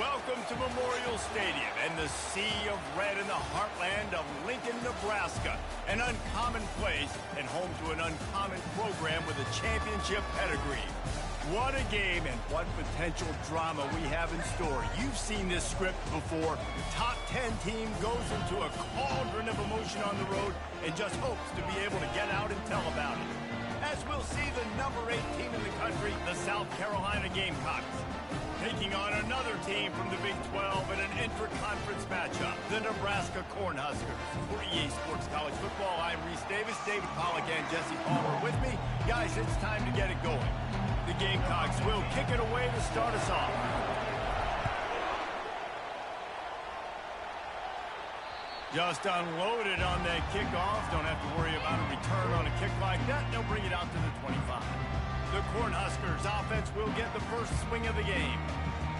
Welcome to Memorial Stadium and the sea of red in the heartland of Lincoln, Nebraska. An uncommon place and home to an uncommon program with a championship pedigree. What a game and what potential drama we have in store. You've seen this script before. The top 10 team goes into a cauldron of emotion on the road and just hopes to be able to get out and tell about it. As we'll see the number 8 team in the country, the South Carolina Gamecocks, taking on another team from the Big 12 in an intra-conference matchup, the Nebraska Cornhuskers. For EA Sports College Football, I'm Reese Davis, David Pollack, and Jesse Palmer with me. Guys, it's time to get it going. The Gamecocks will kick it away to start us off. Just unloaded on that kickoff. Don't have to worry about a return on a kick like that. They'll bring it out to the 25. The Cornhuskers offense will get the first swing of the game.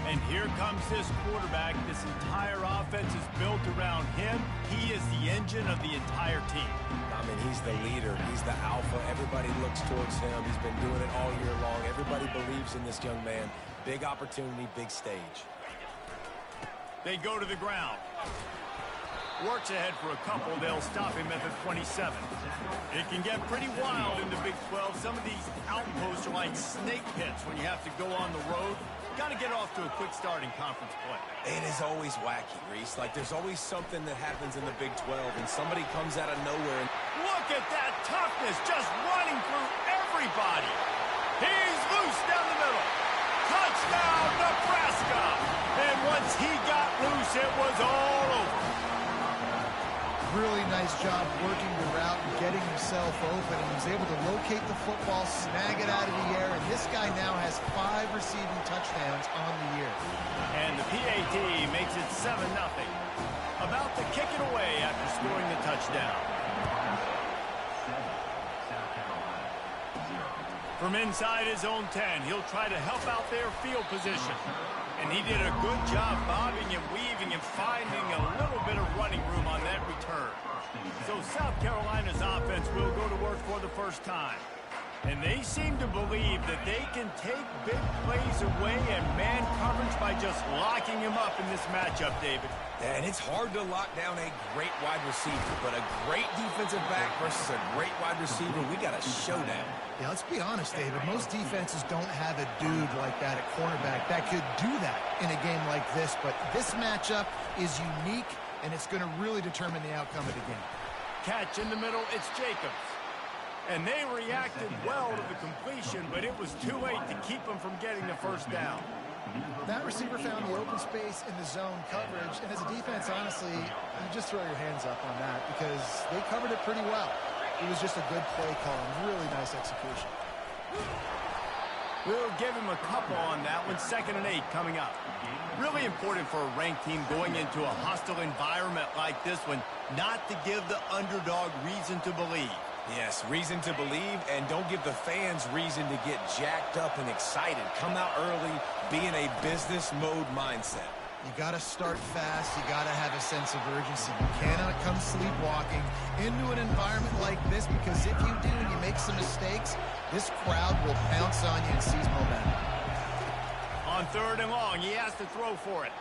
And here comes this quarterback. This entire offense is built around him. He is the engine of the entire team. I mean, he's the leader. He's the alpha. Everybody looks towards him. He's been doing it all year long. Everybody believes in this young man. Big opportunity, big stage. They go to the ground. Works ahead for a couple. They'll stop him at the 27. It can get pretty wild in the Big 12. Some of these outposts are like snake pits when you have to go on the road. Got to get off to a quick start in conference play. It is always wacky, Reese. Like, there's always something that happens in the Big 12, and somebody comes out of nowhere. And look at that toughness, just running through everybody. He's loose down the middle. Touchdown, Nebraska. And once he got loose, it was all over. Really nice job working the route and getting himself open, and he was able to locate the football, snag it out of the air, and this guy now has 5 receiving touchdowns on the year. And the PAT makes it 7-0. About to kick it away after scoring the touchdown. From inside his own 10, he'll try to help out their field position. And he did a good job bobbing and weaving and finding a little bit of running room on that return. So South Carolina's offense will go to work for the first time. And they seem to believe that they can take big plays away and man coverage by just locking him up in this matchup, David. Yeah, and it's hard to lock down a great wide receiver, but a great defensive back versus a great wide receiver, we got a showdown. Yeah, let's be honest, David. Most defenses don't have a dude like that at cornerback that could do that in a game like this, but this matchup is unique, and it's going to really determine the outcome of the game. Catch in the middle, it's Jacobs. And they reacted well to the completion, but it was too late to keep them from getting the first down. That receiver found the open space in the zone coverage, and as a defense, honestly, you just throw your hands up on that because they covered it pretty well. It was just a good play call and really nice execution. We'll give him a couple on that one. 2nd and 8 coming up. Really important for a ranked team going into a hostile environment like this one, not to give the underdog reason to believe. Yes, reason to believe, and don't give the fans reason to get jacked up and excited. Come out early, be in a business mode mindset. You got to start fast. You got to have a sense of urgency. You cannot come sleepwalking into an environment like this because if you do and you make some mistakes, this crowd will pounce on you and seize momentum. On 3rd and long, he has to throw for it.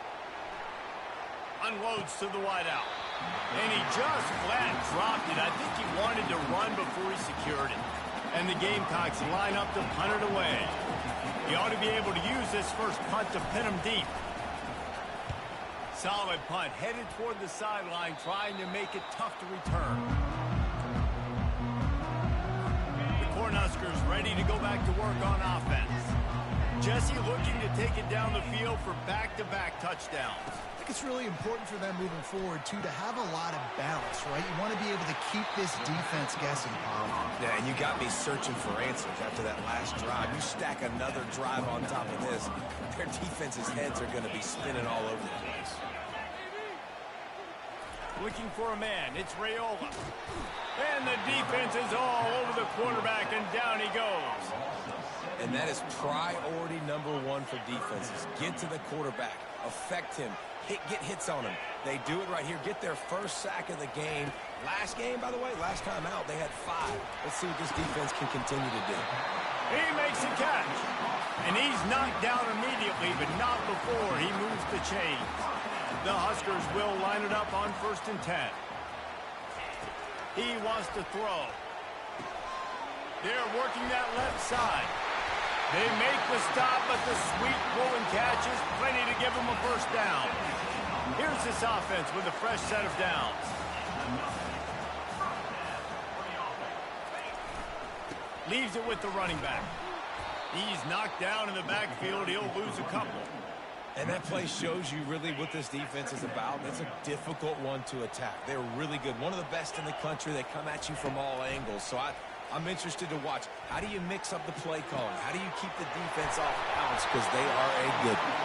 Unloads to the wideout. And he just flat dropped it. I think he wanted to run before he secured it. And the Gamecocks line up to punt it away. He ought to be able to use this first punt to pin him deep. Solid punt, headed toward the sideline, trying to make it tough to return. The Cornhuskers ready to go back to work on offense. Jesse looking to take it down the field for back-to-back touchdowns. I think it's really important for them moving forward, too, to have a lot of balance, right? You want to be able to keep this defense guessing, Paul. Yeah, and you got me searching for answers after that last drive. You stack another drive on top of this, their defense's heads are going to be spinning all over the place. Looking for a man, it's Raiola. And the defense is all over the quarterback, and down he goes. And that is priority number 1 for defenses. Get to the quarterback, affect him, get hits on him. They do it right here, get their first sack of the game. Last game, by the way, last time out, they had 5. Let's see what this defense can continue to do. He makes a catch. And he's knocked down immediately, but not before he moves the chains. The Huskers will line it up on 1st and 10. He wants to throw. They're working that left side. They make the stop, but the sweet rolling catch is plenty to give them a first down. Here's this offense with a fresh set of downs. Leaves it with the running back. He's knocked down in the backfield. He'll lose a couple. And that play shows you really what this defense is about. It's a difficult one to attack. They're really good. One of the best in the country. They come at you from all angles. So I'm interested to watch. How do you mix up the play calling? How do you keep the defense off balance? Because they are a good one.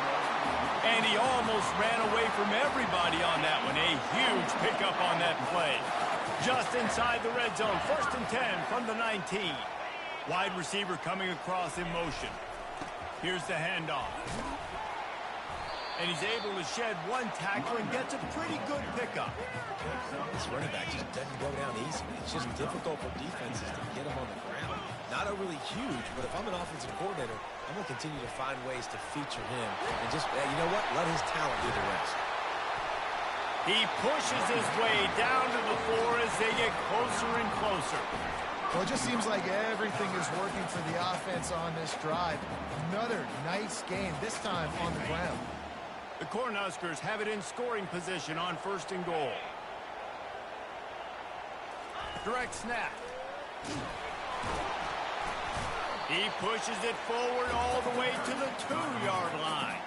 And he almost ran away from everybody on that one. A huge pickup on that play. Just inside the red zone. 1st and 10 from the 19. Wide receiver coming across in motion. Here's the handoff. And he's able to shed one tackle and gets a pretty good pickup. This running back just doesn't go down easy. It's just difficult for defenses to get him on the ground. Not overly huge, but if I'm an offensive coordinator, I'm going to continue to find ways to feature him. And just, you know what? Let his talent do the rest. He pushes his way down to the floor as they get closer and closer. Well, it just seems like everything is working for the offense on this drive. Another nice game, this time on the ground. The Cornhuskers have it in scoring position on 1st and goal. Direct snap. He pushes it forward all the way to the 2-yard line.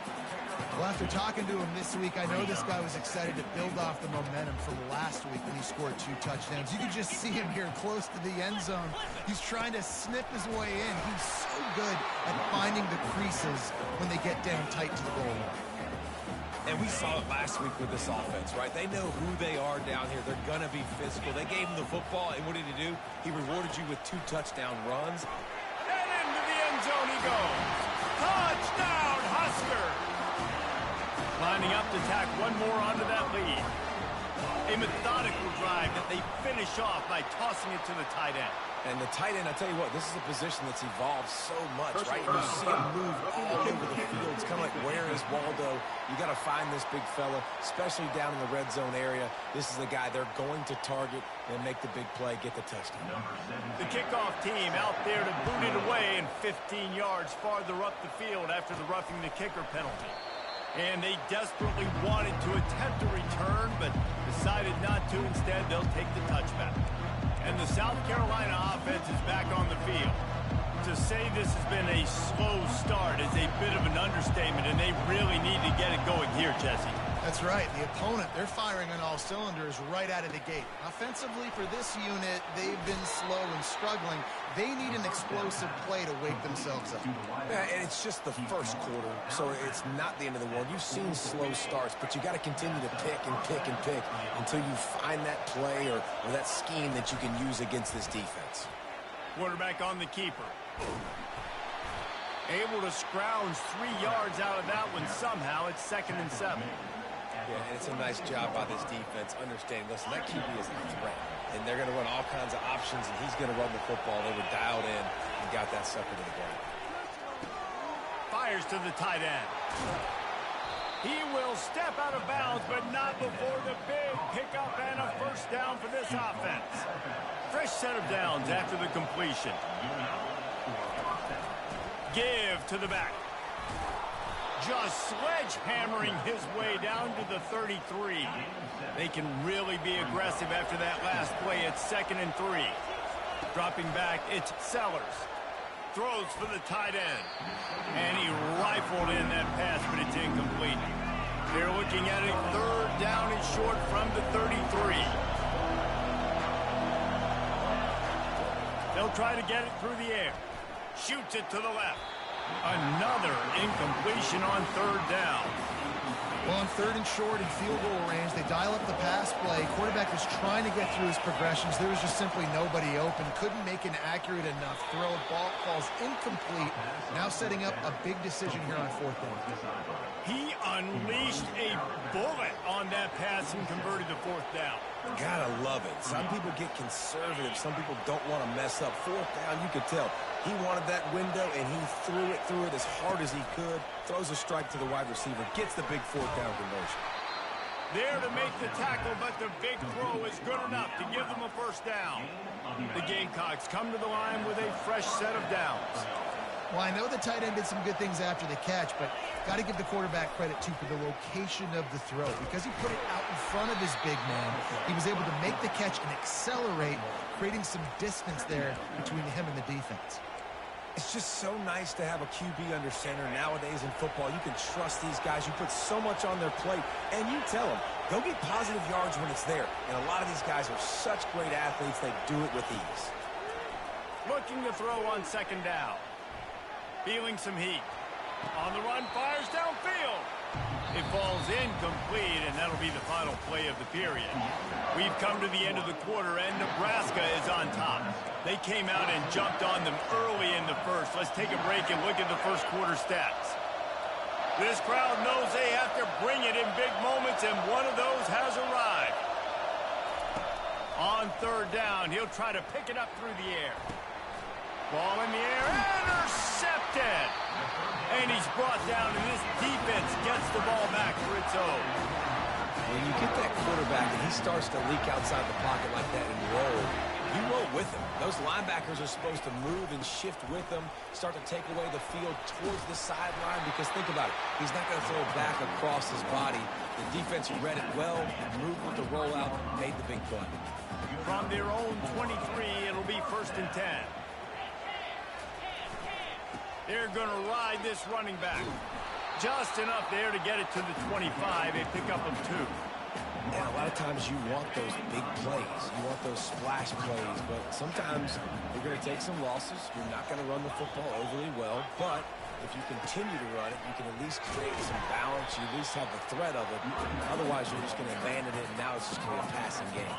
Well, after talking to him this week, I know this guy was excited to build off the momentum from last week when he scored 2 touchdowns. You could just see him here close to the end zone. He's trying to snip his way in. He's so good at finding the creases when they get down tight to the goal line. And we saw it last week with this offense, right? They know who they are down here. They're going to be physical. They gave him the football, and what did he do? He rewarded you with 2 touchdown runs. And into the end zone he goes. Touchdown, Husker! Lining up to tack one more onto that lead. A methodical drive that they finish off by tossing it to the tight end. And the tight end, I tell you what, this is a position that's evolved so much, right? You see him move all over the field. It's kind of like, where is Waldo? You got to find this big fella, especially down in the red zone area. This is the guy they're going to target and make the big play, get the touchdown. The kickoff team out there to boot it away and 15 yards farther up the field after the roughing the kicker penalty. And they desperately wanted to attempt a return, but decided not to. Instead, they'll take the touchback. And the South Carolina offense is back on the field. To say this has been a slow start is a bit of an understatement, and they really need to get it going here, Jesse. That's right. The opponent, they're firing on all cylinders right out of the gate. Offensively, for this unit, they've been slow and struggling. They need an explosive play to wake themselves up. Yeah, and it's just the first quarter, so it's not the end of the world. You've seen slow starts, but you got to continue to pick and pick and pick until you find that play or that scheme that you can use against this defense. Quarterback on the keeper. Able to scrounge 3 yards out of that one somehow. It's 2nd and 7. Yeah, and it's a nice job by this defense understanding, listen, that QB is a threat. And they're going to run all kinds of options, and he's going to run the football. They were dialed in and got that sucker to the ground. Fires to the tight end. He will step out of bounds, but not before the big pickup and a first down for this offense. Fresh set of downs after the completion. Give to the back. Just sledgehammering his way down to the 33. They can really be aggressive after that last play. It's 2nd and 3. Dropping back, it's Sellers. Throws for the tight end. And he rifled in that pass, but it's incomplete. They're looking at a 3rd down and short from the 33. They'll try to get it through the air. Shoots it to the left. Another incompletion on 3rd down. Well, on 3rd and short in field goal range, they dial up the pass play. Quarterback was trying to get through his progressions. There was just simply nobody open. Couldn't make an accurate enough throw. Ball falls incomplete. Now setting up a big decision here on 4th down. He unleashed a bullet on that pass and converted to 4th down. Gotta love it. Some people get conservative. Some people don't want to mess up. Fourth down, you could tell. He wanted that window, and he threw it as hard as he could. Throws a strike to the wide receiver. Gets the big fourth down conversion. There to make the tackle, but the big throw is good enough to give them a first down. The Gamecocks come to the line with a fresh set of downs. Well, I know the tight end did some good things after the catch, but got to give the quarterback credit, too, for the location of the throw. Because he put it out in front of his big man, he was able to make the catch and accelerate, creating some distance there between him and the defense. It's just so nice to have a QB under center nowadays in football. You can trust these guys. You put so much on their plate, and you tell them, they'll get positive yards when it's there. And a lot of these guys are such great athletes, they do it with ease. Looking to throw on second down. Feeling some heat. On the run, fires downfield. It falls incomplete, and that'll be the final play of the period. We've come to the end of the quarter, and Nebraska is on top. They came out and jumped on them early in the first. Let's take a break and look at the first quarter stats. This crowd knows they have to bring it in big moments, and one of those has arrived. On third down, he'll try to pick it up through the air. Ball in the air, intercepted. And he's brought down, and this defense gets the ball back for its own. When you get that quarterback and he starts to leak outside the pocket like that and roll, you roll with him. Those linebackers are supposed to move and shift with him, start to take away the field towards the sideline, because think about it, he's not going to throw it back across his body. The defense read it well, moved with the rollout, made the big play. From their own 23, it'll be 1st and 10. They're going to ride this running back. Just enough there to get it to the 25. A pickup of 2. And a lot of times you want those big plays. You want those splash plays. But sometimes you're going to take some losses. You're not going to run the football overly well. But if you continue to run it, you can at least create some balance. You at least have the threat of it. Otherwise, you're just going to abandon it, and now it's just going to be a passing game.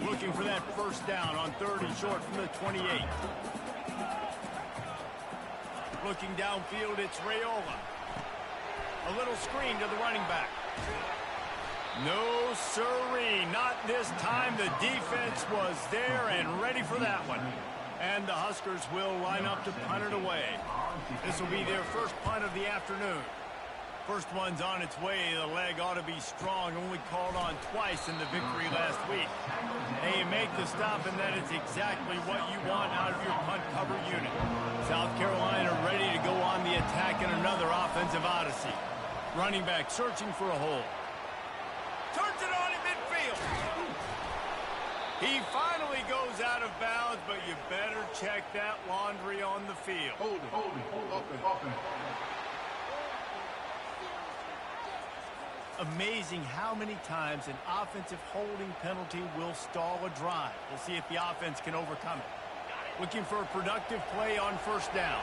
Looking for that first down on 3rd and short from the 28. Looking downfield, it's Raiola. A little screen to the running back. No, sirree, not this time. The defense was there and ready for that one. And the Huskers will line up to punt it away. This will be their first punt of the afternoon. First one's on its way. The leg ought to be strong. Only called on twice in the victory last week. They make the stop, and that is exactly what you want out of your punt cover unit. South Carolina ready to go on the attack in another offensive odyssey. Running back searching for a hole. Turns it on in midfield. He finally goes out of bounds, but you better check that laundry on the field. Hold it. Amazing how many times an offensive holding penalty will stall a drive. We'll see if the offense can overcome it. Looking for a productive play on first down.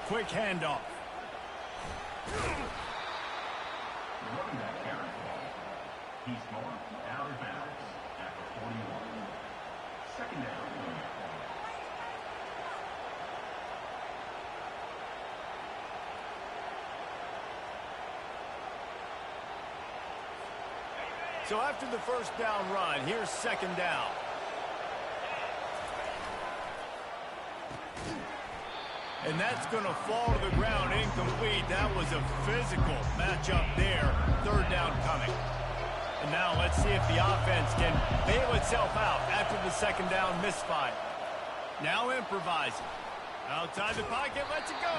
Quick handoff. He's marked out of bounds after 41. Second down. So after the first down run, here's second down. And that's going to fall to the ground incomplete. That was a physical matchup there. Third down coming. And now let's see if the offense can bail itself out after the second down misfire. Now improvising. Outside the pocket, lets it go.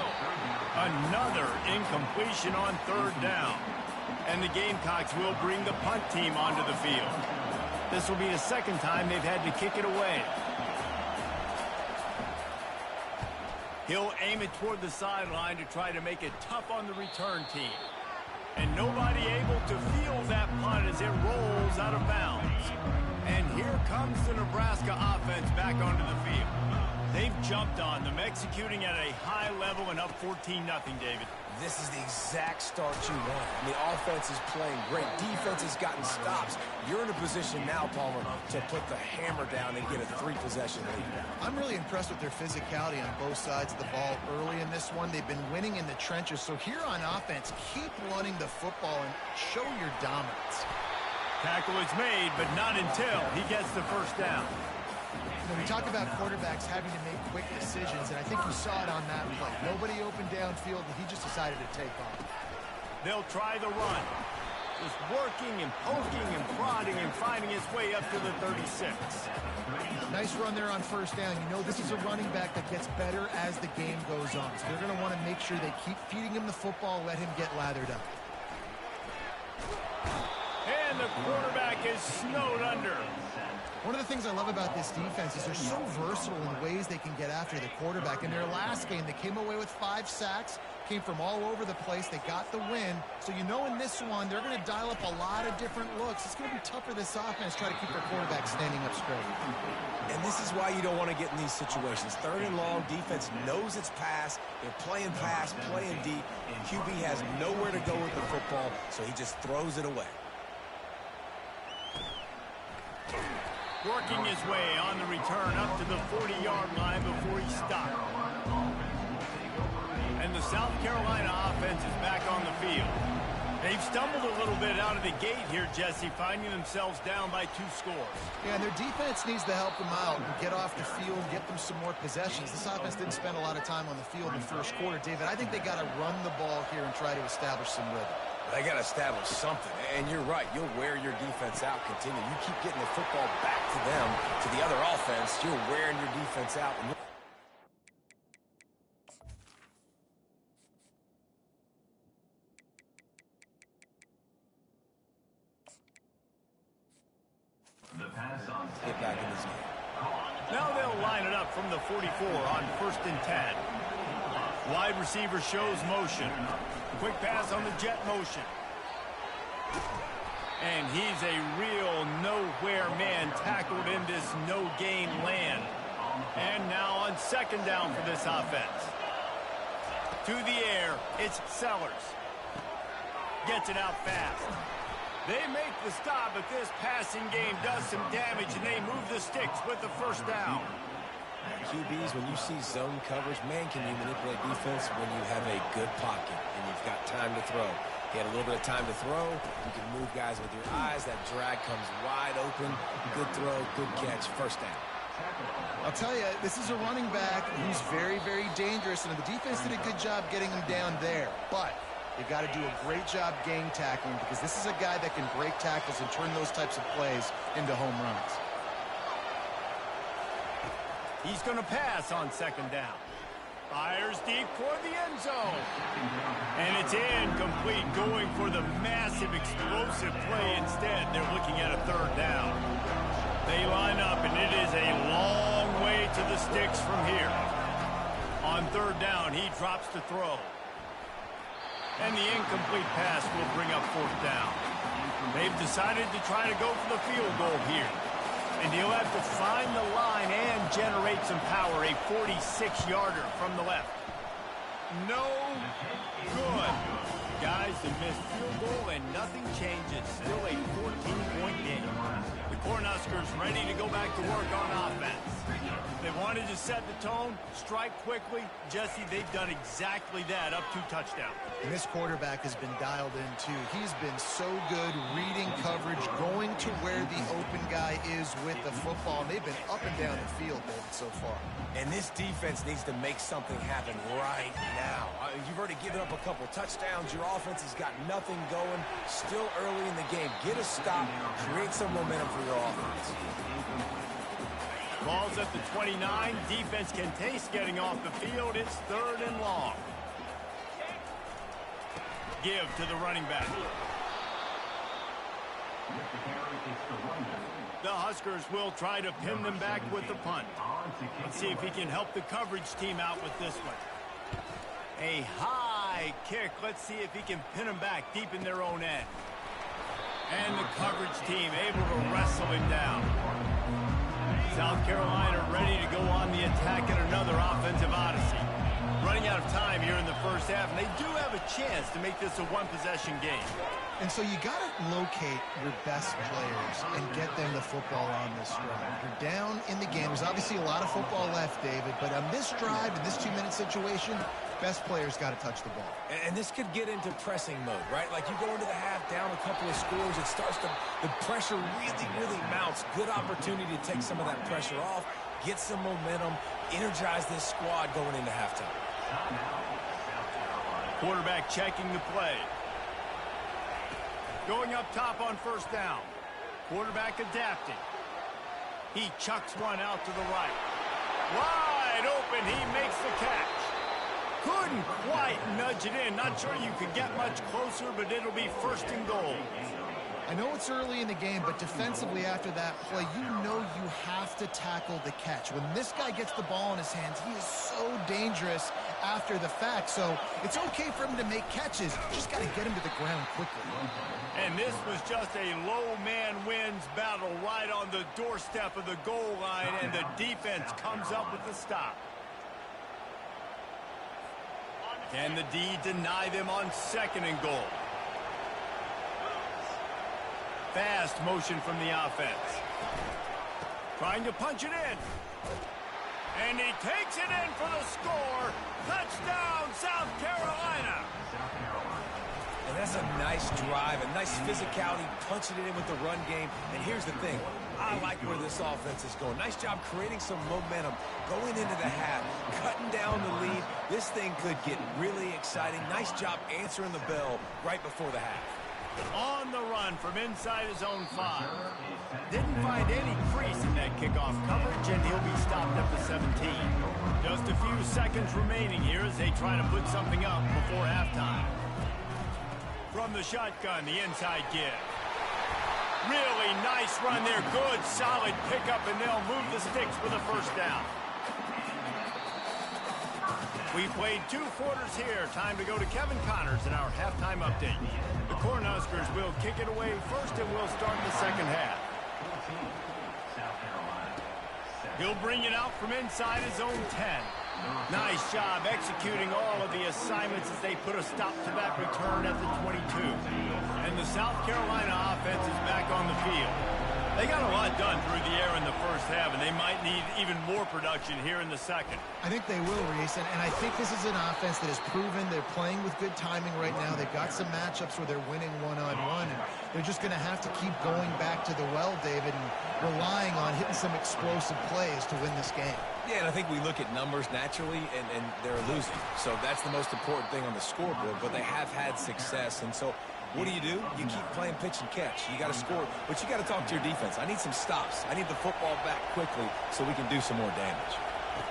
Another incompletion on third down. And the Gamecocks will bring the punt team onto the field. This will be the second time they've had to kick it away. He'll aim it toward the sideline to try to make it tough on the return team. And nobody able to field that punt as it rolls out of bounds. And here comes the Nebraska offense back onto the field. They've jumped on them, executing at a high level and up 14-0, David. This is the exact start you want. The offense is playing great. Defense has gotten stops. You're in a position now, Palmer, to put the hammer down and get a 3-possession lead. I'm really impressed with their physicality on both sides of the ball early in this one. They've been winning in the trenches. So here on offense, keep running the football and show your dominance. Tackle is made, but not until he gets the first down. When we talk about quarterbacks having to make quick decisions, and I think you saw it on that play. Nobody opened downfield, and he just decided to take off. They'll try the run. Just working and poking and prodding and finding his way up to the 36. Nice run there on first down. You know this is a running back that gets better as the game goes on. So they're going to want to make sure they keep feeding him the football, let him get lathered up. And the quarterback is snowed under. One of the things I love about this defense is they're so versatile in ways they can get after the quarterback. In their last game, they came away with 5 sacks, came from all over the place. They got the win. So you know in this one, they're going to dial up a lot of different looks. It's going to be tough for this offense to try to keep their quarterback standing up straight. And this is why you don't want to get in these situations. 3rd and long, defense knows it's pass. They're playing pass, playing deep. QB has nowhere to go with the football, so he just throws it away. Working his way on the return up to the 40-yard line before he stopped. And the South Carolina offense is back on the field. They've stumbled a little bit out of the gate here, Jesse, finding themselves down by 2 scores. Yeah, and their defense needs to help them out and get off the field, get them some more possessions. This offense didn't spend a lot of time on the field in the first quarter. David, I think they got to run the ball here and try to establish some rhythm. They got to establish something, and you're right. You'll wear your defense out, continue. You keep getting the football back to them, to the other offense, you're wearing your defense out. Get back in this game. Now they'll line it up from the 44 on 1st and 10. Wide receiver shows motion. Quick pass on the jet motion. And he's a real nowhere man tackled in this no-gain land. And now on 2nd down for this offense. To the air, it's Sellers. Gets it out fast. They make the stop, but this passing game does some damage, and they move the sticks with the 1st down. QBs, when you see zone coverage, man, can you manipulate defense when you have a good pocket and you've got time to throw. He had a little bit of time to throw. You can move guys with your eyes. That drag comes wide open. Good throw, good catch, 1st down. I'll tell you, this is a running back who's very, very dangerous, and the defense did a good job getting him down there. But they've got to do a great job gang tackling because this is a guy that can break tackles and turn those types of plays into home runs. He's going to pass on 2nd down. Fires deep for the end zone. And it's incomplete, going for the massive explosive play instead. They're looking at a 3rd down. They line up, and it is a long way to the sticks from here. On 3rd down, he drops to throw. And the incomplete pass will bring up 4th down. They've decided to try to go for the field goal here. And he'll have to find the line and generate some power. A 46-yarder from the left. No good. Guys, the missed field goal and nothing changes. Still a 14-point game. The Cornhuskers ready to go back to work on offense. They wanted to set the tone, strike quickly. Jesse, they've done exactly that, up 2 touchdowns. And this quarterback has been dialed in, too. He's been so good reading coverage, going to where the open guy is with the football. And they've been up and down the field, David, so far. And this defense needs to make something happen right now. You've already given up a couple touchdowns. Your offense has got nothing going. Still early in the game. Get a stop. Create some momentum for your offense. Ball's at the 29. Defense can taste getting off the field. It's 3rd and long. Give to the running back. The Huskers will try to pin them back with the punt. Let's see if he can help the coverage team out with this one. A high kick. Let's see if he can pin them back deep in their own end. And the coverage team able to wrestle him down. South Carolina ready to go on the attack in another offensive odyssey. Running out of time here in the first half, and they do have a chance to make this a one-possession game. And so you got to locate your best players and get them the football on this drive. You're down in the game. There's obviously a lot of football left, David, but on this drive, in this 2-minute situation, best players got to touch the ball. And this could get into pressing mode, right? Like you go into the half down a couple of scores, it starts to, the pressure really, really mounts. Good opportunity to take some of that pressure off, get some momentum, energize this squad going into halftime. Quarterback checking the play. Going up top on first down. Quarterback adapting. He chucks one out to the right. Wide open, he makes the catch. Couldn't quite nudge it in. Not sure you could get much closer, but it'll be first and goal. I know it's early in the game, but defensively after that play, you know you have to tackle the catch. When this guy gets the ball in his hands, he is so dangerous after the fact. So it's okay for him to make catches. You just got to get him to the ground quickly. And this was just a low man wins battle right on the doorstep of the goal line, and the defense comes up with the stop. Can the D deny them on second and goal? Fast motion from the offense. Trying to punch it in. And he takes it in for the score. Touchdown, South Carolina. And that's a nice drive, a nice physicality, punching it in with the run game. And here's the thing. I like where this offense is going. Nice job creating some momentum, going into the half, cutting down the lead. This thing could get really exciting. Nice job answering the bell right before the half. On the run from inside his own 5. Didn't find any crease in that kickoff coverage, and he'll be stopped at the 17. Just a few seconds remaining here as they try to put something up before halftime. From the shotgun, the inside give. Really nice run there. Good, solid pickup, and they'll move the sticks for the first down. We played 2 quarters here. Time to go to Kevin Connors in our halftime update. The Cornhuskers will kick it away first, and we'll start the second half. He'll bring it out from inside his own 10. Nice job executing all of the assignments as they put a stop to that return at the 22. And the South Carolina offense is back on the field. They got a lot done through the air in the first half, and they might need even more production here in the second. I think they will, Reese, and I think this is an offense that has proven they're playing with good timing right now. They've got some matchups where they're winning one-on-one, and they're just going to have to keep going back to the well, David, and relying on hitting some explosive plays to win this game. Yeah, and I think we look at numbers naturally, and they're losing. So that's the most important thing on the scoreboard, but they have had success, and so what do? You keep playing pitch and catch. You got to score, but you got to talk to your defense. I need some stops. I need the football back quickly so we can do some more damage.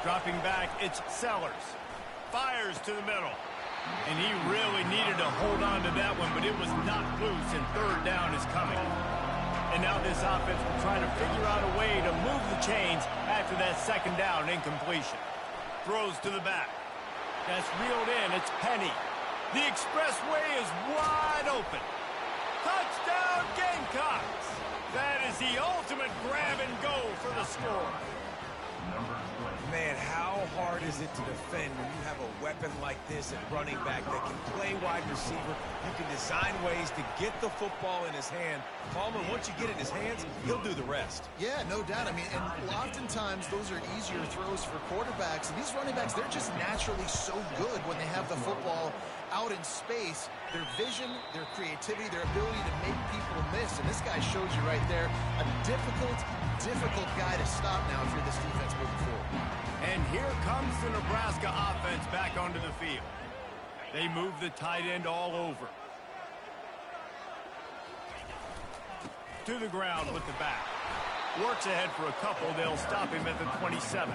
Dropping back, it's Sellers. Fires to the middle. And he really needed to hold on to that one, but it was knocked loose, and third down is coming. And now this offense will try to figure out a way to move the chains after that second down incompletion. Throws to the back. That's reeled in. It's Penny. The expressway is wide open. Touchdown, Gamecocks! That is the ultimate grab and go for the score. Man, how hard is it to defend when you have a weapon like this at running back that can play wide receiver? You can design ways to get the football in his hand. Palmer, once you get it in his hands, he'll do the rest. Yeah, no doubt. I mean, and oftentimes those are easier throws for quarterbacks. And these running backs, they're just naturally so good when they have the football out in space. Their vision, their creativity, their ability to make people miss. And this guy shows you right there a difficult guy to stop now if you're this defense moving forward. And here comes the Nebraska offense back onto the field. They move the tight end all over. To the ground with the back. Works ahead for a couple. They'll stop him at the 27.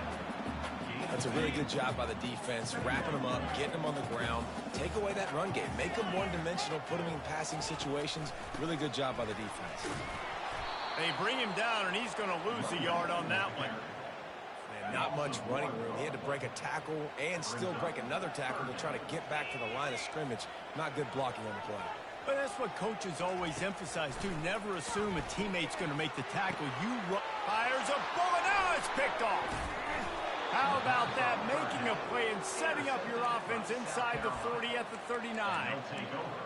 That's a really good job by the defense, wrapping them up, getting them on the ground, take away that run game, make them one-dimensional, put them in passing situations. Really good job by the defense. They bring him down, and he's going to lose a yard on that one. Man, not much running room. He had to break a tackle and still break another tackle to try to get back to the line of scrimmage. Not good blocking on the play. But that's what coaches always emphasize, too. Never assume a teammate's going to make the tackle. You fires a bullet. Now it's picked off. How about that? Making a play and setting up your offense inside the 40 at the 39.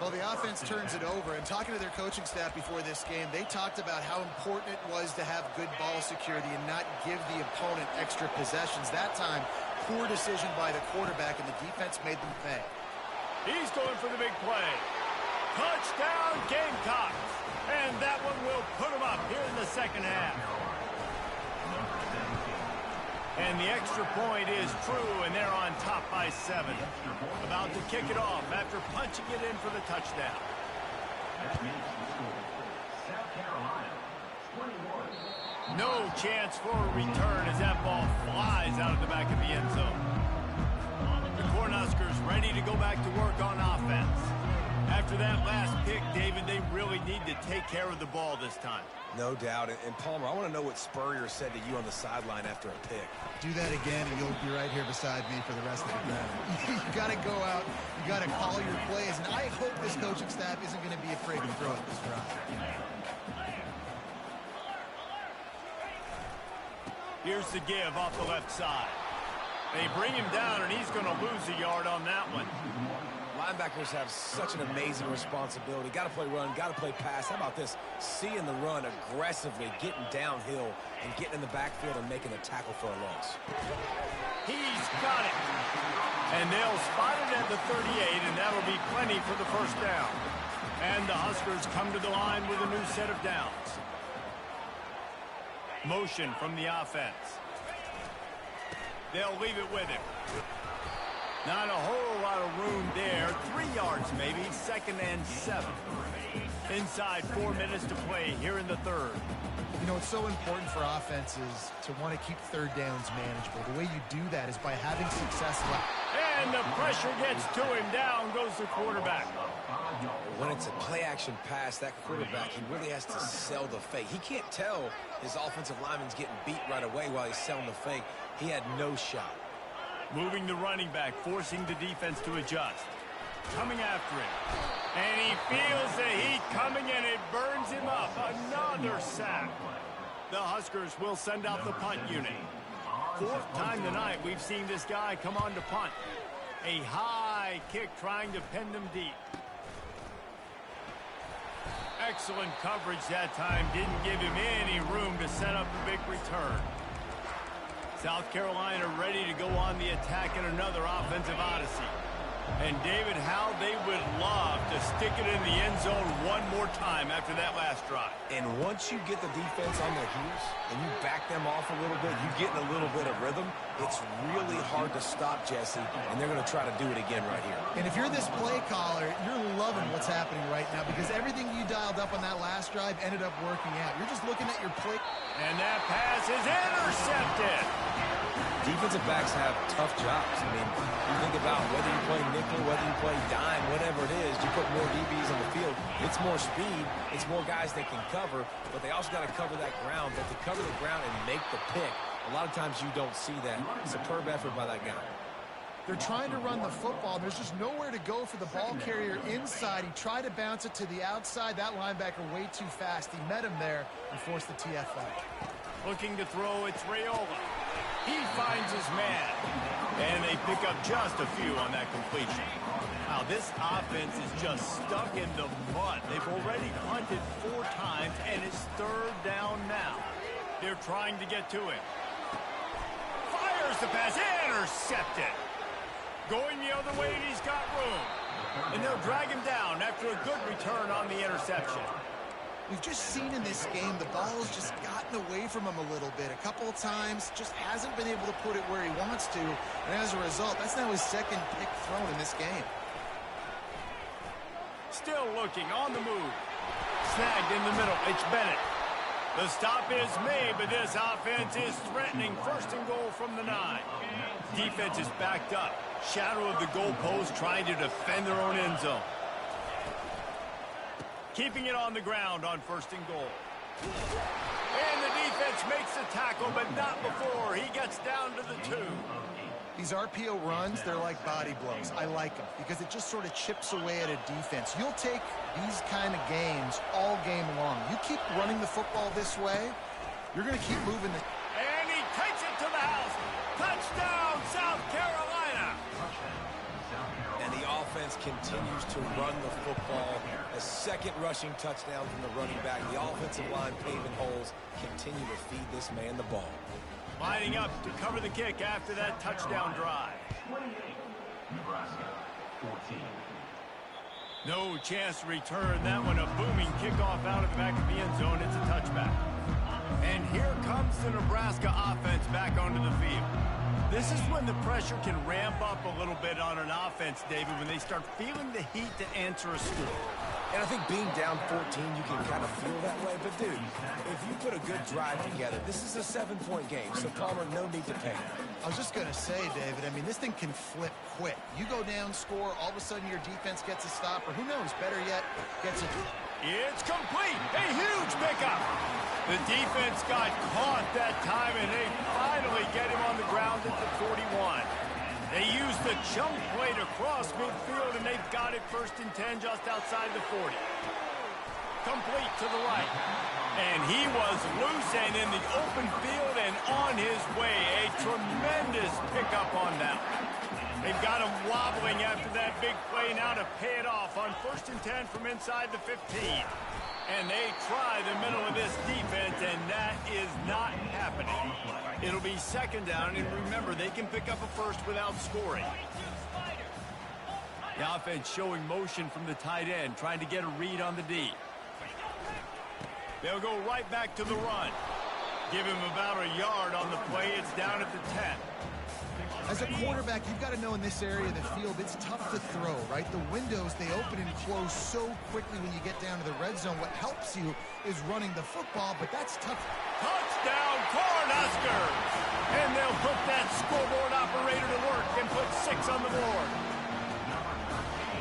Well, the offense turns it over, and talking to their coaching staff before this game, they talked about how important it was to have good ball security and not give the opponent extra possessions. That time, poor decision by the quarterback, and the defense made them pay. He's going for the big play. Touchdown, Gamecocks. And that one will put them up here in the second half. And the extra point is true, and they're on top by 7. About to kick it off after punching it in for the touchdown. No chance for a return as that ball flies out of the back of the end zone. The Cornhuskers ready to go back to work on offense. After that last pick, David, they really need to take care of the ball this time. No doubt. And Palmer, I want to know what Spurrier said to you on the sideline after a pick. Do that again, and you'll be right here beside me for the rest of the game. You got to go out. You got to call your plays. And I hope this coaching staff isn't going to be afraid to throw it this drive. Here's the give off the left side. They bring him down, and he's going to lose a yard on that one. Linebackers have such an amazing responsibility. Got to play run, got to play pass. How about this? Seeing the run aggressively, getting downhill, and getting in the backfield and making a tackle for a loss. He's got it. And they'll spot it at the 38, and that'll be plenty for the first down. And the Huskers come to the line with a new set of downs. Motion from the offense. They'll leave it with him. Not a whole lot of room there. 3 yards maybe. 2nd and 7. Inside 4 minutes to play here in the third. You know, it's so important for offenses to want to keep third downs manageable. The way you do that is by having success. And the pressure gets to him. Down goes the quarterback. When it's a play-action pass, that quarterback, he really has to sell the fake. He can't tell his offensive lineman's getting beat right away while he's selling the fake. He had no shot. Moving the running back, forcing the defense to adjust. Coming after him. And he feels the heat coming, and it burns him up. Another sack. The Huskers will send out the punt unit. 4th time tonight we've seen this guy come on to punt. A high kick trying to pin them deep. Excellent coverage that time. Didn't give him any room to set up a big return. South Carolina ready to go on the attack in another offensive odyssey. And David, how they would love to stick it in the end zone one more time after that last drive. And once you get the defense on their heels and you back them off a little bit, you get in a little bit of rhythm, it's really hard to stop, Jesse, and they're going to try to do it again right here. And if you're this play caller, you're loving what's happening right now because everything you dialed up on that last drive ended up working out. You're just looking at your play. And that pass is intercepted. Defensive backs have tough jobs. I mean, you think about whether you play nickel, whether you play dime, whatever it is, you put more DBs on the field. It's more speed. It's more guys that can cover, but they also got to cover that ground. But to cover the ground and make the pick, a lot of times you don't see that. Superb effort by that guy. They're trying to run the football. There's just nowhere to go for the ball carrier inside. He tried to bounce it to the outside. That linebacker way too fast. He met him there and forced the TFL. Looking to throw, it's Raiola. He finds his man. And they pick up just a few on that completion. Now, this offense is just stuck in the mud. They've already punted 4 times, and it's 3rd down now. They're trying to get to him. Fires the pass. Intercepted. Going the other way, and he's got room. And they'll drag him down after a good return on the interception. We've just seen in this game the ball's just gotten away from him a little bit. A couple of times, just hasn't been able to put it where he wants to. And as a result, that's now his 2nd pick thrown in this game. Still looking on the move. Snagged in the middle. It's Bennett. The stop is made, but this offense is threatening. 1st and goal from the 9. Defense is backed up. Shadow of the goalpost trying to defend their own end zone. Keeping it on the ground on 1st and goal. And the defense makes the tackle, but not before he gets down to the 2. These RPO runs, they're like body blows. I like them because it just sort of chips away at a defense. You'll take these kind of games all game long. You keep running the football this way, you're going to keep moving the... And he takes it to the house. Touchdown! defense continues to run the football. A second rushing touchdown from the running back. The offensive line paving holes. Continue to feed this man the ball. Lining up to cover the kick after that touchdown drive. 28, Nebraska, 14. No chance to return that one. A booming kickoff out of the back of the end zone. It's a touchback. And here comes the Nebraska offense back onto the field. This is when the pressure can ramp up a little bit on an offense, David, when they start feeling the heat to answer a score. And I think being down 14, you can kind of feel that way. But, dude, if you put a good drive together, this is a 7-point game. So, Palmer, no need to panic. I was just going to say, David, I mean, this thing can flip quick. You go down, score, all of a sudden your defense gets a stop, or who knows, better yet, gets a... It's complete. A huge pickup. The defense got caught that time, and they finally get him on the ground at the 41. They use the chunk play to cross midfield, and they've got it 1st and 10 just outside the 40. Complete to the right. And he was loose and in the open field and on his way. A tremendous pickup on that. They've got him wobbling after that big play now to pay it off on 1st and 10 from inside the 15. And they try the middle of this defense, and that is not happening. It'll be 2nd down, and remember, they can pick up a first without scoring. The offense showing motion from the tight end, trying to get a read on the D. They'll go right back to the run. Give him about a yard on the play. It's down at the 10. As a quarterback, you've got to know in this area of the field, it's tough to throw, right? The windows, they open and close so quickly when you get down to the red zone. What helps you is running the football, but that's tough. Touchdown, Cornhuskers! And they'll put that scoreboard operator to work and put 6 on the board.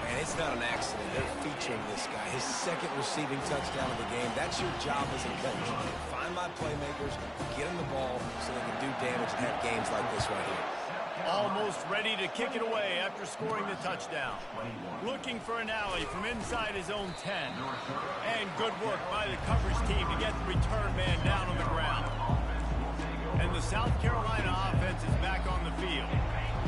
And it's not an accident. They're featuring this guy. His 2nd receiving touchdown of the game. That's your job as a coach. Find my playmakers, get them the ball so they can do damage and have games like this right here. Almost ready to kick it away after scoring the touchdown. Looking for an alley from inside his own 10. And good work by the coverage team to get the return man down on the ground. And the South Carolina offense is back on the field.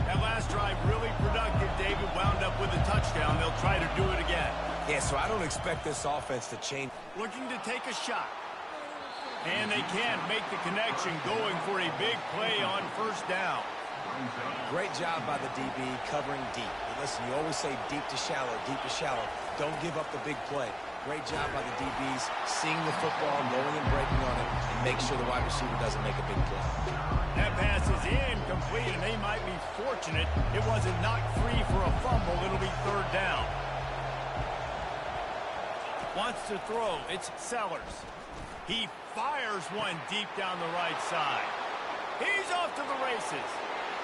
That last drive really productive. David wound up with a touchdown. They'll try to do it again. Yeah, so I don't expect this offense to change. Looking to take a shot. And they can't make the connection, going for a big play on 1st down. Great job by the DB covering deep. But listen, you always say deep to shallow, deep to shallow. Don't give up the big play. Great job by the DBs, seeing the football, knowing and breaking on it, and make sure the wide receiver doesn't make a big play. That pass is incomplete, and they might be fortunate it wasn't knocked free for a fumble. It'll be 3rd down. Wants to throw. It's Sellers. He fires one deep down the right side. He's off to the races.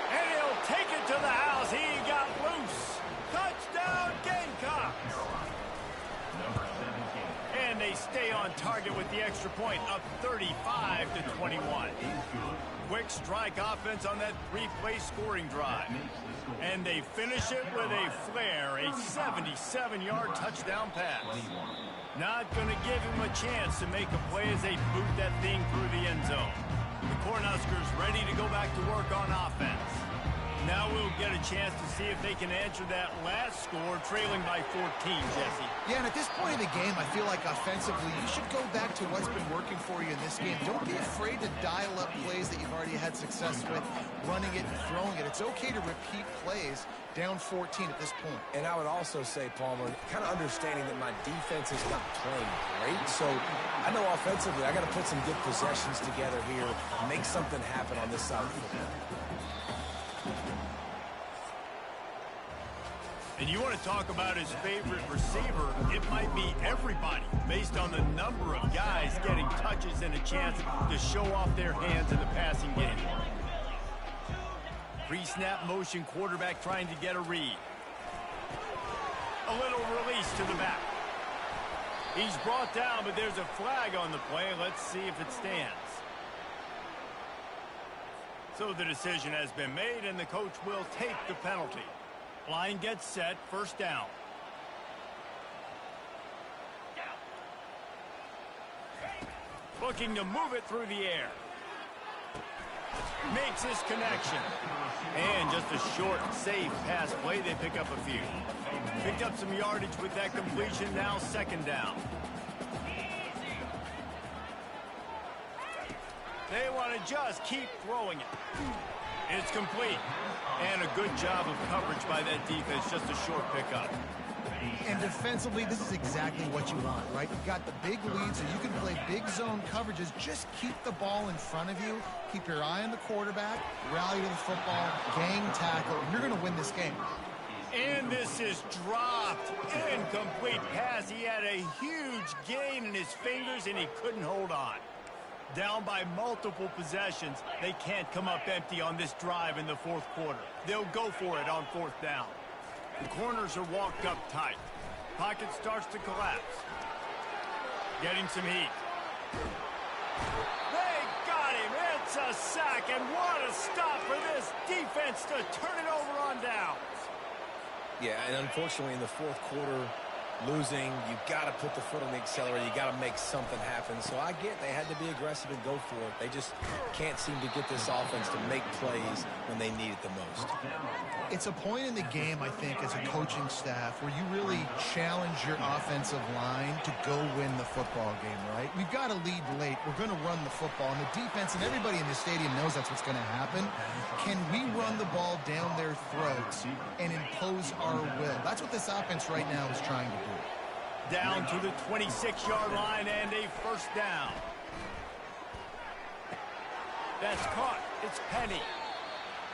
And he'll take it to the house. He got loose. Touchdown, Gamecocks. And they stay on target with the extra point, up 35-21. Quick strike offense on that 3-play scoring drive. And they finish it with a flair, a 77-yard touchdown pass. Not going to give him a chance to make a play as they boot that thing through the end zone. The Cornhuskers ready to go back to work on offense. Now we'll get a chance to see if they can answer that last score, trailing by 14, Jesse. Yeah, and at this point in the game, I feel like offensively, you should go back to what's been working for you in this game. Don't be afraid to dial up plays that you've already had success with, running it and throwing it. It's okay to repeat plays down 14 at this point. And I would also say, Palmer, kind of understanding that my defense is not playing great. So I know offensively I got to put some good possessions together here, make something happen on this side of the football. And you want to talk about his favorite receiver, it might be everybody, based on the number of guys getting touches and a chance to show off their hands in the passing game. Pre-snap motion, quarterback trying to get a read. A little release to the back. He's brought down, but there's a flag on the play. Let's see if it stands. So the decision has been made, and the coach will take the penalty. Line gets set, 1st down. Looking to move it through the air. Makes his connection. And just a short, safe pass play. They pick up a few. Picked up some yardage with that completion, now second down. They want to just keep throwing it. It's complete. And a good job of coverage by that defense, just a short pickup. And defensively, this is exactly what you want, right? You've got the big lead, so you can play big zone coverages. Just keep the ball in front of you. Keep your eye on the quarterback. Rally to the football. Gang tackle. You're going to win this game. And this is dropped. Incomplete pass. He had a huge gain in his fingers, and he couldn't hold on. Down by multiple possessions. They can't come up empty on this drive in the fourth quarter. They'll go for it on fourth down. The corners are walked up tight. Pocket starts to collapse. Getting some heat. They got him. It's a sack, and what a stop for this defense to turn it over on downs. Yeah, and unfortunately in the fourth quarter, losing, you got to put the foot on the accelerator. You got to make something happen. So I get they had to be aggressive and go for it. They just can't seem to get this offense to make plays when they need it the most. It's a point in the game, I think, as a coaching staff where you really challenge your offensive line to go win the football game, right? We've got to lead late. We're going to run the football. And the defense and everybody in the stadium knows that's what's going to happen. Can we run the ball down their throats and impose our will? That's what this offense right now is trying to do. Down to the 26-yard line and a first down. That's caught. It's Penny.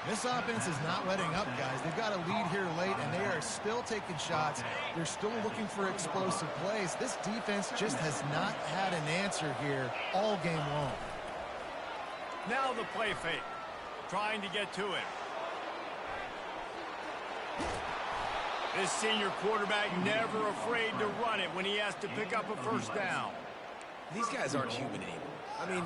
This offense is not letting up, guys. They've got a lead here late, and they are still taking shots. They're still looking for explosive plays. This defense just has not had an answer here all game long. Now the play fake. Trying to get to it. This senior quarterback never afraid to run it when he has to pick up a first down. These guys aren't human anymore. I mean,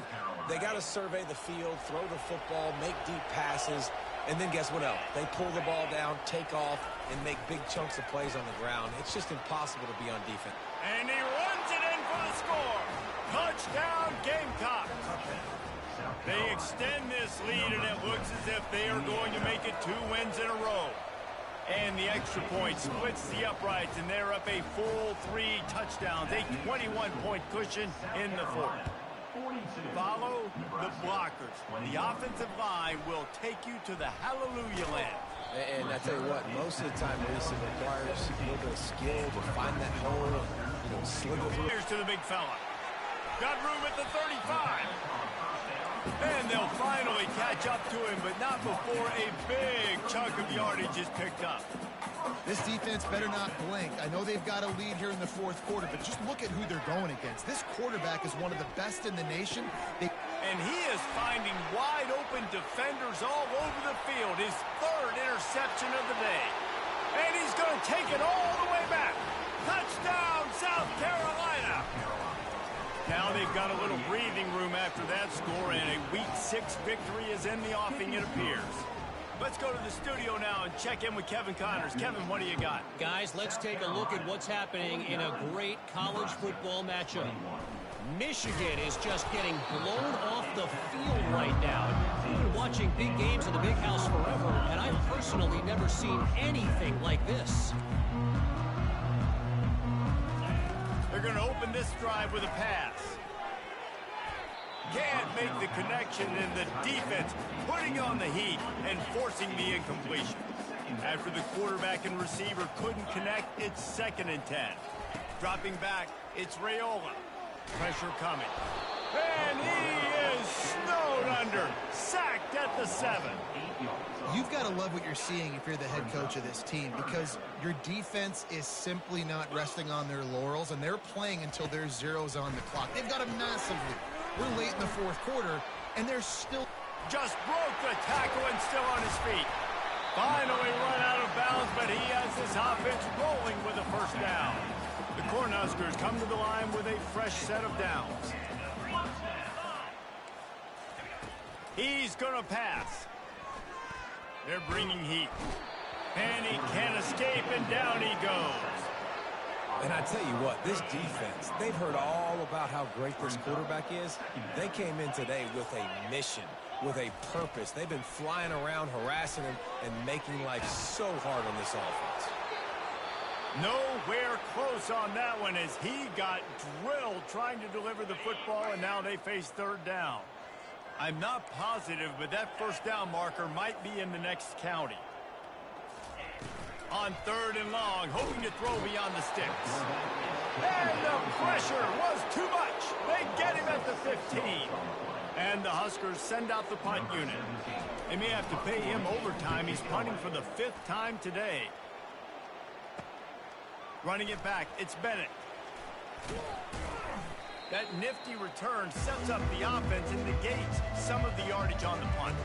they got to survey the field, throw the football, make deep passes, and then guess what else? They pull the ball down, take off, and make big chunks of plays on the ground. It's just impossible to be on defense. And he runs it in for the score. Touchdown, Gamecock. They extend this lead, and it looks as if they are going to make it 2 wins in a row. And the extra point splits the uprights, and they're up a full 3 touchdowns, a 21-point cushion in the fourth. Follow the blockers. The offensive line will take you to the hallelujah land. And I tell you what, most of the time, Reese, it requires a little bit of skill to find that hole, slither through. Here's to the big fella. Got room at the 35. And they'll finally catch up to him, but not before a big chunk of yardage is picked up. This defense better not blink. I know they've got a lead here in the fourth quarter, but just look at who they're going against. This quarterback is one of the best in the nation. And he is finding wide-open defenders all over the field. His 3rd interception of the day. And he's going to take it all the way back. Touchdown, South Carolina. Now they've got a little breathing room after that score, and a Week 6 victory is in the offing, it appears. Let's go to the studio now and check in with Kevin Connors. Kevin, what do you got? Guys, let's take a look at what's happening in a great college football matchup. Michigan is just getting blown off the field right now. We've been watching big games in the Big House forever, and I've personally never seen anything like this. They're going to open this drive with a pass. Can't make the connection, and the defense putting on the heat and forcing the incompletion. After the quarterback and receiver couldn't connect, it's 2nd and 10. Dropping back, it's Raiola. Pressure coming. And he is snowed under. Sacked at the 7. You've got to love what you're seeing if you're the head coach of this team, because your defense is simply not resting on their laurels, and they're playing until there's zeros on the clock. They've got a massive lead. We're late in the fourth quarter, and they're still... Just broke the tackle and still on his feet. Finally run out of bounds, but he has this offense rolling with a first down. The Cornhuskers come to the line with a fresh set of downs. He's going to pass. They're bringing heat. And he can't escape, and down he goes. And I tell you what, this defense, they've heard all about how great this quarterback is. They came in today with a mission, with a purpose. They've been flying around, harassing him, and making life so hard on this offense. Nowhere close on that one as he got drilled trying to deliver the football, and now they face third down. I'm not positive, but that first down marker might be in the next county. On third and long, hoping to throw beyond the sticks. And the pressure was too much. They get him at the 15. And the Huskers send out the punt unit. They may have to pay him overtime. He's punting for the 5th time today. Running it back, it's Bennett. That nifty return sets up the offense and negates some of the yardage on the punt.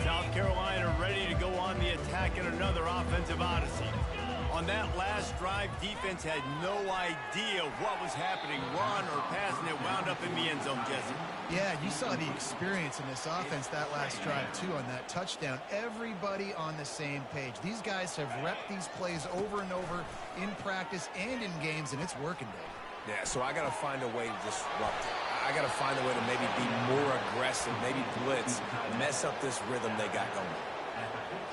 South Carolina ready to go on the attack in another offensive odyssey. On that last drive, defense had no idea what was happening. Run or pass, and it wound up in the end zone, Jesse. Yeah, you saw the experience in this offense that last drive, too, on that touchdown. Everybody on the same page. These guys have repped these plays over and over in practice and in games, and it's working, Dave. Yeah, so I got to find a way to disrupt it. I got to find a way to maybe be more aggressive, maybe blitz, mess up this rhythm they got going.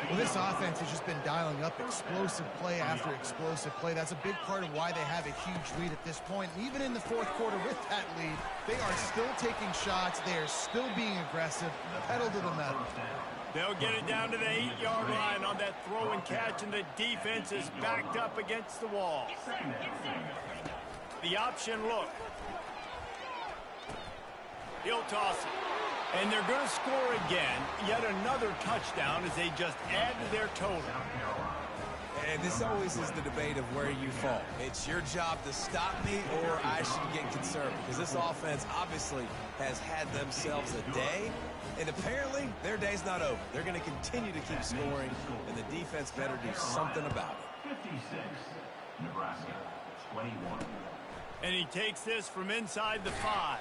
Well, this offense has just been dialing up explosive play after explosive play. That's a big part of why they have a huge lead at this point. And even in the fourth quarter with that lead, they are still taking shots. They are still being aggressive, pedal to the metal. They'll get it down to the 8-yard line on that throw and catch, and the defense is backed up against the wall. The option look. He'll toss it. And they're going to score again. Yet another touchdown as they just add to their total. And this always is the debate of where you fall. It's your job to stop me, or I should get concerned. Because this offense obviously has had themselves a day. And apparently, their day's not over. They're going to continue to keep scoring. And the defense better do something about it. 56, Nebraska, 21. And he takes this from inside the 5.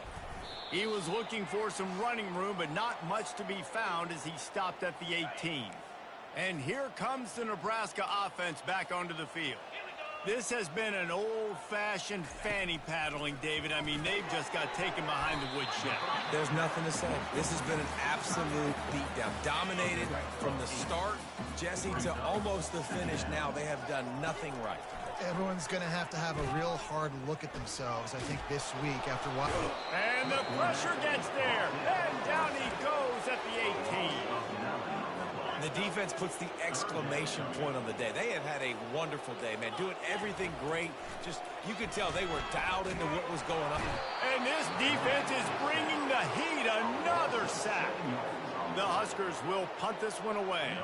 He was looking for some running room, but not much to be found as he stopped at the 18. And here comes the Nebraska offense back onto the field. This has been an old-fashioned fanny paddling, David. I mean, they've just got taken behind the woodshed. There's nothing to say. This has been an absolute beatdown. Dominated from the start, Jesse, to almost the finish now. They have done nothing right. Everyone's going to have a real hard look at themselves, I think, this week after what. And the pressure gets there. And down he goes at the 18. The defense puts the exclamation point on the day. They have had a wonderful day, man. Doing everything great. Just, you could tell they were dialed into what was going on. And this defense is bringing the heat. Another sack. The Huskers will punt this one away.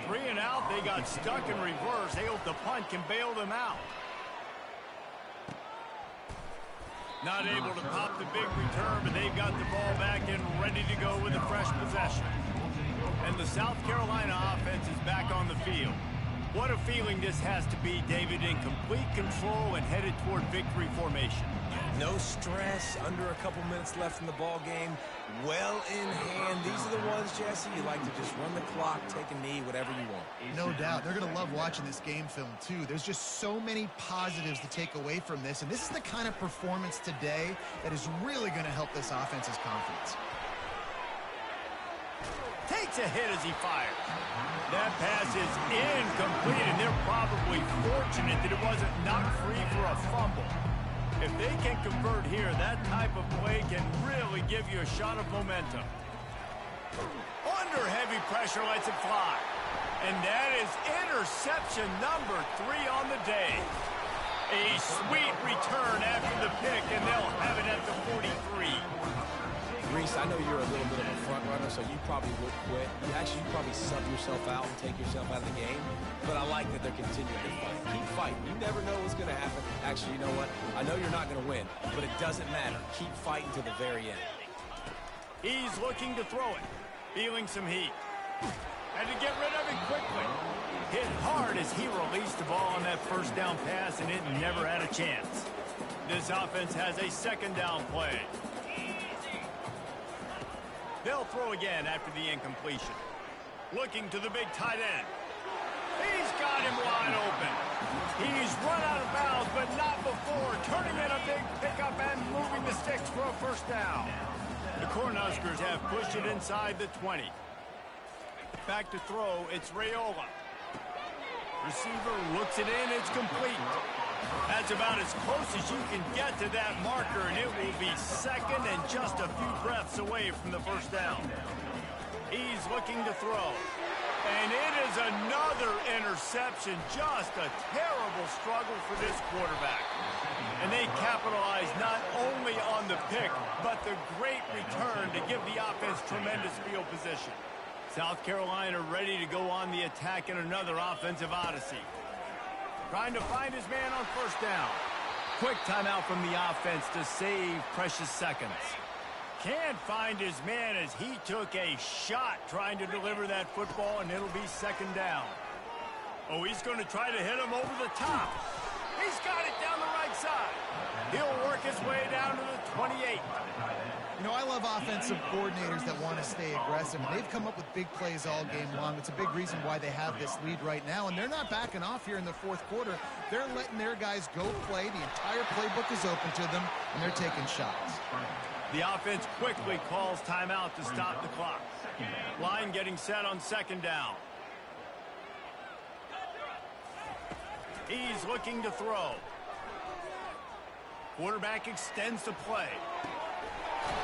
3 and out. They got stuck in reverse. They hope the punt can bail them out. Not able to pop the big return, but they've got the ball back and ready to go with a fresh possession. And the South Carolina offense is back on the field. What a feeling this has to be, David, in complete control and headed toward victory formation. No stress, under a couple minutes left in the ball game. Well in hand. These are the ones, Jesse, you like to just run the clock, take a knee, whatever you want. No doubt. They're going to love watching this game film, too. There's just so many positives to take away from this. And this is the kind of performance today that is really going to help this offense's confidence. Takes a hit as he fires. That pass is incomplete, and they're probably fortunate that it wasn't knocked free for a fumble. If they can convert here, that type of play can really give you a shot of momentum. Under heavy pressure, lets it fly. And that is interception number 3 on the day. A sweet return after the pick, and they'll have it at the 43. Reese, I know you're a little bit of a front runner, so you probably would quit. You probably sub yourself out and take yourself out of the game. But I like that they're continuing to fight. Keep fighting. You never know what's going to happen. Actually, you know what? I know you're not going to win, but it doesn't matter. Keep fighting to the very end. He's looking to throw it. Feeling some heat. Had to get rid of it quickly. Hit hard as he released the ball on that first down pass, and it never had a chance. This offense has a second down play. They'll throw again after the incompletion. Looking to the big tight end. He's got him wide open. He's run out of bounds, but not before. Turning in a big pickup and moving the sticks for a first down. The Cornhuskers have pushed it inside the 20. Back to throw, it's Raiola. Receiver looks it in, it's complete. That's about as close as you can get to that marker, and it will be second and just a few breaths away from the first down. He's looking to throw. And it is another interception. Just a terrible struggle for this quarterback. And they capitalize not only on the pick, but the great return to give the offense tremendous field position. South Carolina ready to go on the attack in another offensive odyssey. Trying to find his man on first down. Quick timeout from the offense to save precious seconds. Can't find his man as he took a shot trying to deliver that football, and it'll be second down. Oh, he's going to try to hit him over the top. He's got it down the right side. He'll work his way down to the 28. You know, I love offensive coordinators that want to stay aggressive. They've come up with big plays all game long. It's a big reason why they have this lead right now, and they're not backing off here in the fourth quarter. They're letting their guys go play. The entire playbook is open to them, and they're taking shots. The offense quickly calls timeout to stop the clock. Line getting set on second down. He's looking to throw. Quarterback extends the play.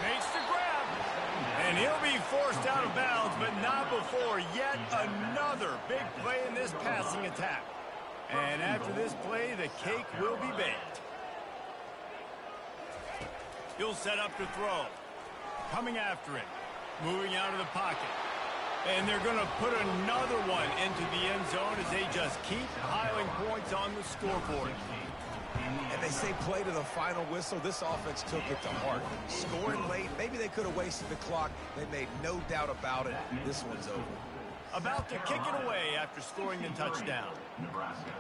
Makes the grab. And he'll be forced out of bounds, but not before yet another big play in this passing attack. And after this play, the cake will be baked. He'll set up to throw. Coming after it. Moving out of the pocket. And they're going to put another one into the end zone as they just keep piling points on the scoreboard. And they say play to the final whistle. This offense took it to heart. Scoring late, maybe they could have wasted the clock. They made no doubt about it. This one's over. About to kick it away after scoring the touchdown. Nebraska,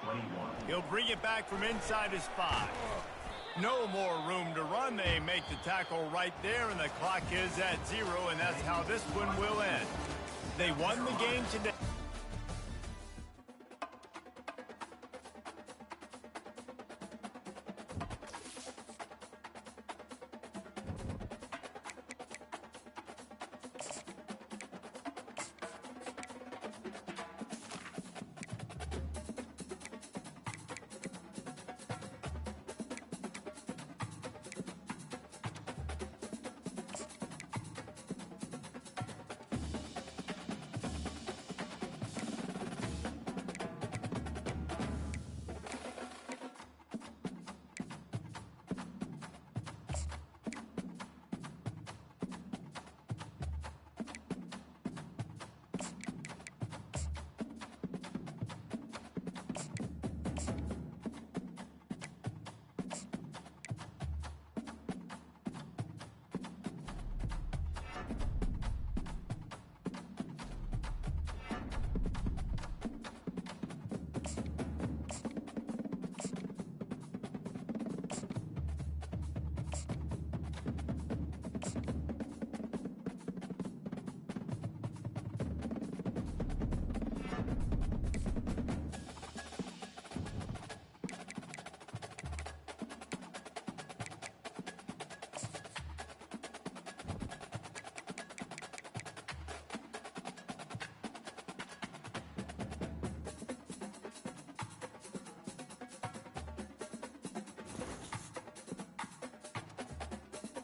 21. He'll bring it back from inside his 5. No more room to run. They make the tackle right there, and the clock is at 0, and that's how this one will end. They won the game today.